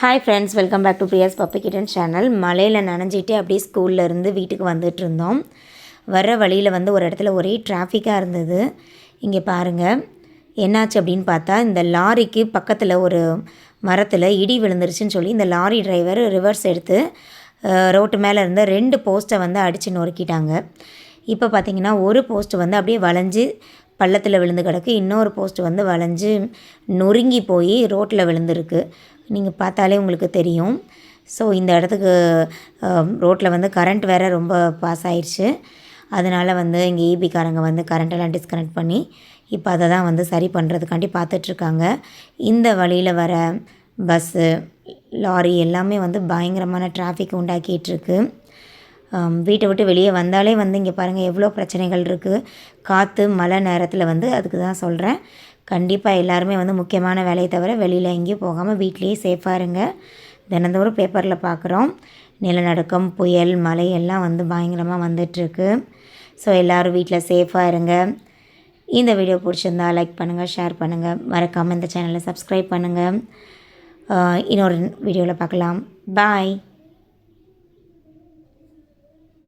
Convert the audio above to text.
Hi friends, welcome back to Priya's puppy kitten channel. மழையில் நனைஞ்சிட்டு அப்படியே ஸ்கூல்ல இருந்து வீட்டுக்கு வந்துட்டு இருந்தோம். வர வழியில் ஒரு இடத்துல ஒரே டிராஃபிக்காக இருந்தது. இங்கே பாருங்கள், என்னாச்சு அப்படின்னு பார்த்தா, இந்த லாரிக்கு பக்கத்தில் ஒரு மரத்தில் இடி விழுந்துருச்சுன்னு சொல்லி இந்த லாரி டிரைவர் ரிவர்ஸ் எடுத்து ரோட்டு மேலே இருந்த 2 போஸ்ட்டை அடித்து நொறுக்கிட்டாங்க. இப்போ பார்த்திங்கன்னா ஒரு போஸ்ட்டு அப்படியே வளைஞ்சு பள்ளத்தில் விழுந்து கிடக்கு, இன்னொரு போஸ்ட்டு வளைஞ்சு நொறுங்கி போய் ரோட்டில் விழுந்துருக்கு. நீங்கள் பார்த்தாலே உங்களுக்கு தெரியும். ஸோ இந்த இடத்துக்கு ரோட்டில் கரண்ட் வேறு ரொம்ப பாஸ் ஆயிடுச்சு. அதனால் இங்கே ஈபிக்காரங்க கரண்ட்டெல்லாம் டிஸ்கனெக்ட் பண்ணி இப்போ அதை தான் சரி பண்ணுறதுக்காண்டி பார்த்துட்ருக்காங்க. இந்த வழியில் வர பஸ்ஸு, லாரி எல்லாமே பயங்கரமான டிராஃபிக் உண்டாக்கிட்டுருக்கு. வீட்டை விட்டு வெளியே வந்தாலே இங்கே பாருங்கள் எவ்வளோ பிரச்சனைகள் இருக்குது. காற்று மழை நேரத்தில் அதுக்கு தான் சொல்கிறேன். கண்டிப்பாக எல்லாருமே முக்கியமான வேலையை தவிர வெளியில் எங்கேயும் போகாமல் வீட்லேயே சேஃபாக இருங்க. தினந்தோறும் பேப்பரில் பார்க்குறோம், நிலநடுக்கம், புயல், மழை எல்லாம் பயங்கரமாக வந்துட்டுருக்கு. ஸோ எல்லோரும் வீட்டில் சேஃபாக இருங்க. இந்த வீடியோ பிடிச்சிருந்தா லைக் பண்ணுங்கள், ஷேர் பண்ணுங்கள், மறக்காமல் இந்த சேனலை சப்ஸ்கிரைப் பண்ணுங்கள். இன்னொரு வீடியோவில் பார்க்கலாம். பாய்.